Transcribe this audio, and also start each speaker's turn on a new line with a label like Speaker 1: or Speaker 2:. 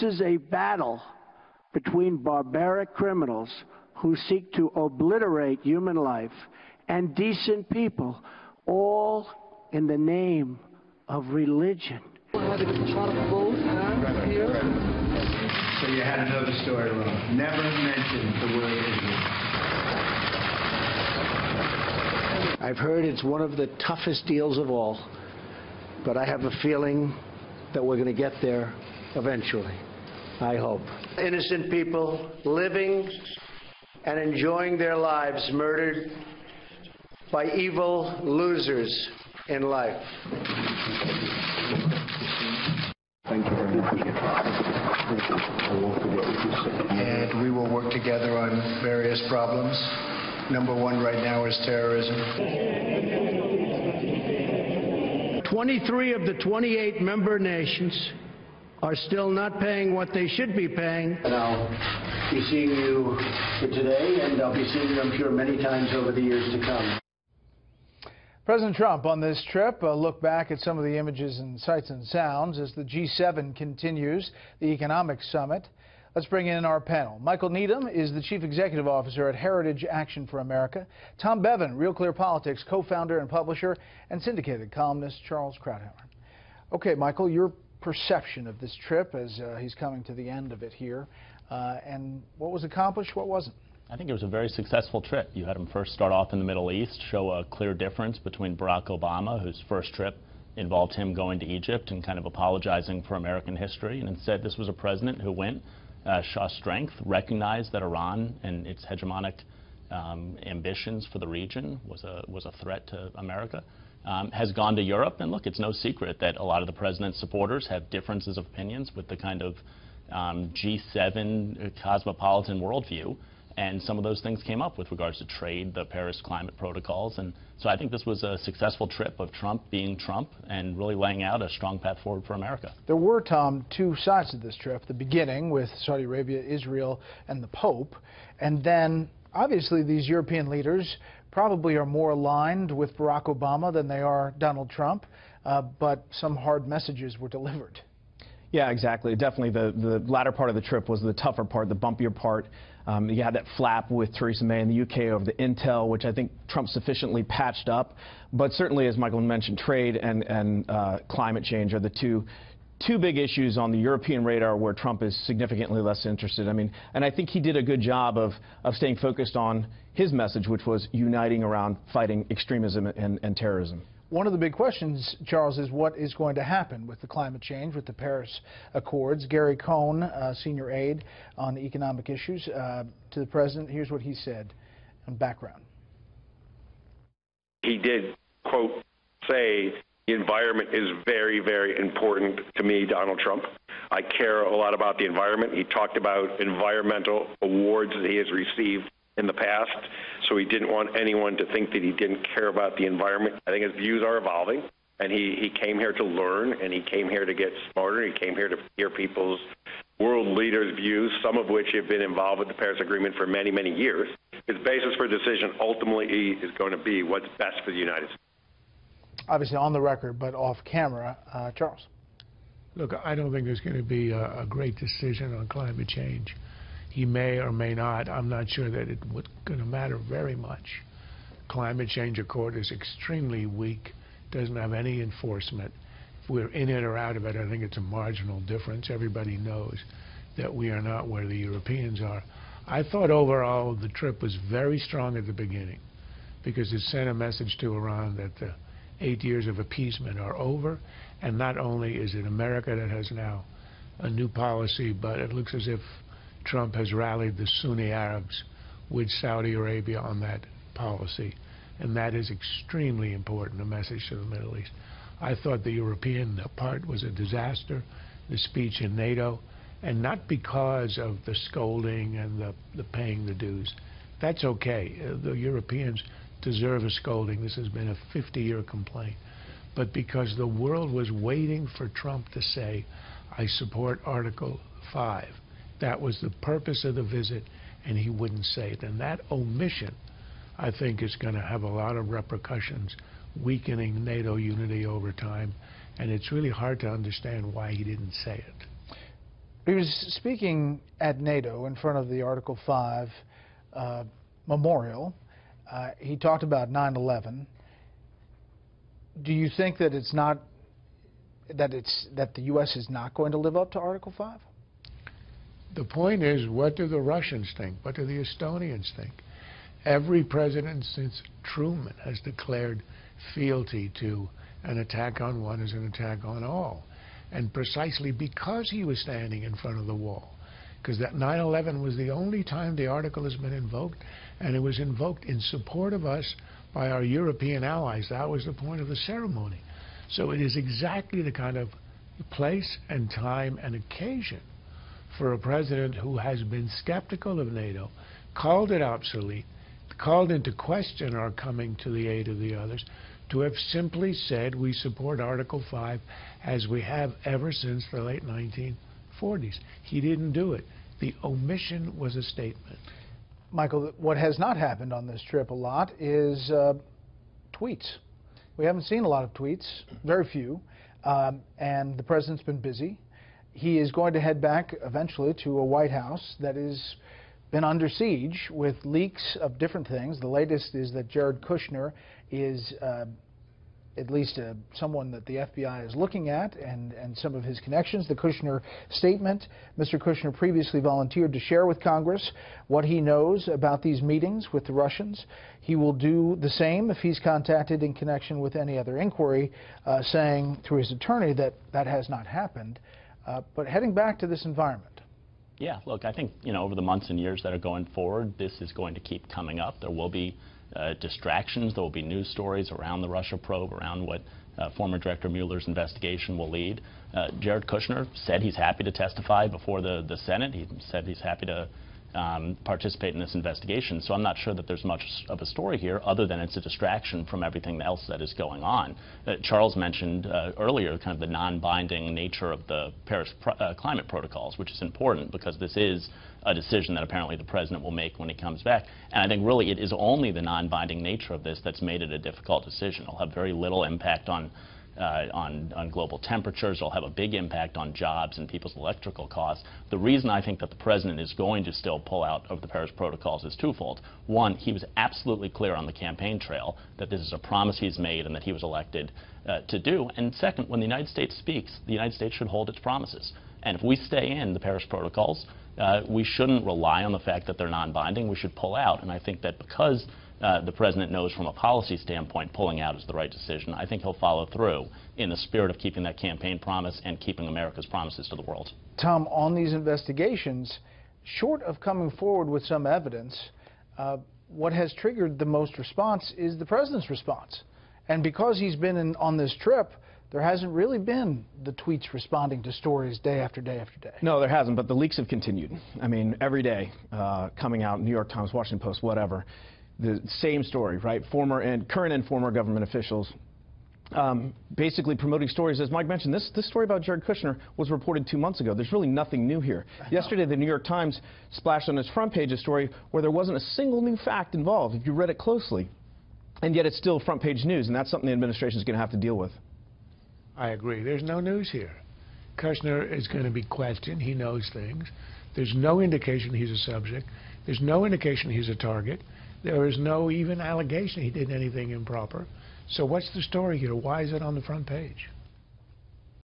Speaker 1: is a battle between barbaric criminals who seek to obliterate human life and decent people, all in the name of religion.
Speaker 2: We're having a lot of vote here.
Speaker 3: So you had another story wrong. Never mentioned the word Israel.
Speaker 1: I've heard it's one of the toughest deals of all, but I have a feeling that we're going to get there eventually. I hope. Innocent people living and enjoying their lives murdered by evil losers in life.
Speaker 3: Thank you very much. And we will work together on various problems. Number one right now is terrorism.
Speaker 1: 23 of the 28 member nations are still not paying what they should be paying. And I'll be seeing you for today, and I'll be seeing you, I'm sure, many times over the years to come.
Speaker 4: President Trump on this trip, a look back at some of the images and sights and sounds as the G7 continues the economic summit. Let's bring in our panel. Michael Needham is the Chief Executive Officer at Heritage Action for America. Tom Bevan, Real Clear Politics co-founder and publisher, and syndicated columnist Charles Krauthammer. Okay, Michael, your perception of this trip as he's coming to the end of it here, and what was accomplished, what wasn't?
Speaker 5: I think it was a very successful trip. You had him first start off in the Middle East, show a clear difference between Barack Obama, whose first trip involved him going to Egypt and kind of apologizing for American history, and instead this was a president who went, saw strength, recognized that Iran and its hegemonic ambitions for the region was a threat to America, has gone to Europe, and look, it's no secret that a lot of the president's supporters have differences of opinions with the kind of G7 cosmopolitan worldview. And some of those things came up with regards to trade, the Paris climate protocols. And so I think this was a successful trip of Trump being Trump and really laying out a strong path forward for America.
Speaker 4: There were, Tom, two sides to this trip. The beginning with Saudi Arabia, Israel, and the Pope. And then, obviously, these European leaders probably are more aligned with Barack Obama than they are Donald Trump. But some hard messages were delivered.
Speaker 6: Yeah, exactly. Definitely the latter part of the trip was the tougher part, the bumpier part. You had that flap with Theresa May in the UK over the intel, which I think Trump sufficiently patched up. But certainly, as Michael mentioned, trade and climate change are the two big issues on the European radar where Trump is significantly less interested. I mean, and I think he did a good job of staying focused on his message, which was uniting around fighting extremism and terrorism.
Speaker 4: One of the big questions, Charles, is what is going to happen with the climate change, with the Paris Accords. Gary Cohn, senior aide on economic issues to the president, here's what he said on background.
Speaker 7: He did, quote, say, the environment is very, very important to me, Donald Trump. I care a lot about the environment. He talked about environmental awards that he has received in the past, so he didn't want anyone to think that he didn't care about the environment. I think his views are evolving, and he came here to learn, and he came here to get smarter. He came here to hear people's world leaders' views, some of which have been involved with the Paris Agreement for many, many years. His basis for decision ultimately is going to be what's best for the United States.
Speaker 4: Obviously on the record, but off camera, Charles.
Speaker 8: Look, I don't think there's going to be a great decision on climate change. He may or may not. I'm not sure that it's going to matter very much. Climate change accord is extremely weak, doesn't have any enforcement. If we're in it or out of it, I think it's a marginal difference. Everybody knows that we are not where the Europeans are. I thought overall the trip was very strong at the beginning because it sent a message to Iran that the 8 years of appeasement are over, and not only is it America that has now a new policy, but it looks as if Trump has rallied the Sunni Arabs with Saudi Arabia on that policy, and that is extremely important, a message to the Middle East. I thought the European part was a disaster, the speech in NATO, and not because of the scolding and the paying the dues. That's okay. The Europeans deserve a scolding. This has been a 50-year complaint. But because the world was waiting for Trump to say, I support Article 5. That was the purpose of the visit, and he wouldn't say it. And that omission, I think, is going to have a lot of repercussions, weakening NATO unity over time. And it's really hard to understand why he didn't say it.
Speaker 4: He was speaking at NATO in front of the Article 5 memorial. He talked about 9/11. Do you think that it's not that the U.S. is not going to live up to Article 5?
Speaker 8: The point is, what do the Russians think? What do the Estonians think? Every president since Truman has declared fealty to an attack on one is an attack on all. And precisely because he was standing in front of the wall, because that 9/11 was the only time the article has been invoked, and it was invoked in support of us by our European allies. That was the point of the ceremony. So it is exactly the kind of place and time and occasion for a president who has been skeptical of NATO, called it obsolete, called into question our coming to the aid of the others, to have simply said we support Article 5 as we have ever since the late 1940s. He didn't do it. The omission was a statement.
Speaker 4: Michael, what has not happened on this trip a lot is tweets. We haven't seen a lot of tweets, very few, and the president's been busy. He is going to head back eventually to a White House that has been under siege with leaks of different things. The latest is that Jared Kushner is at least someone that the FBI is looking at, and some of his connections. The Kushner statement, Mr. Kushner previously volunteered to share with Congress what he knows about these meetings with the Russians. He will do the same if he's contacted in connection with any other inquiry, saying through his attorney that that has not happened. But heading back to this environment.
Speaker 5: Yeah, look, I think, over the months and years that are going forward, this is going to keep coming up. There will be distractions. There will be news stories around the Russia probe, around what former Director Mueller's investigation will lead. Jared Kushner said he's happy to testify before the Senate. He said he's happy to participate in this investigation. So I'm not sure that there's much of a story here other than it's a distraction from everything else that is going on. Charles mentioned earlier kind of the non-binding nature of the Paris climate protocols, which is important because this is a decision that apparently the president will make when he comes back. And I think really it is only the non-binding nature of this that's made it a difficult decision. It'll have very little impact on global temperatures. It'll have a big impact on jobs and people's electrical costs. The reason I think that the president is going to still pull out of the Paris protocols is twofold. One, he was absolutely clear on the campaign trail that this is a promise he's made and that he was elected to do. And second, when the United States speaks, the United States should hold its promises. And if we stay in the Paris protocols, we shouldn't rely on the fact that they're non-binding. We should pull out. And I think that because the president knows from a policy standpoint pulling out is the right decision, I think he'll follow through in the spirit of keeping that campaign promise and keeping America's promises to the world.
Speaker 4: Tom, on these investigations, short of coming forward with some evidence, what has triggered the most response is the president's response. And because he's been on this trip, there hasn't really been the tweets responding to stories day after day after day.
Speaker 6: No, there hasn't, but the leaks have continued. I mean, every day coming out, New York Times, Washington Post, whatever. The same story, right? Current and former government officials basically promoting stories. As Mike mentioned, this story about Jared Kushner was reported 2 months ago. There's really nothing new here. Yesterday, the New York Times splashed on its front page a story where there wasn't a single new fact involved, if you read it closely. And yet it's still front page news, and that's something the administration is going to have to deal with.
Speaker 8: I agree. There's no news here. Kushner is going to be questioned. He knows things. There's no indication he's a subject. There's no indication he's a target. There is no even allegation he did anything improper. So what's the story here? Why is it on the front page?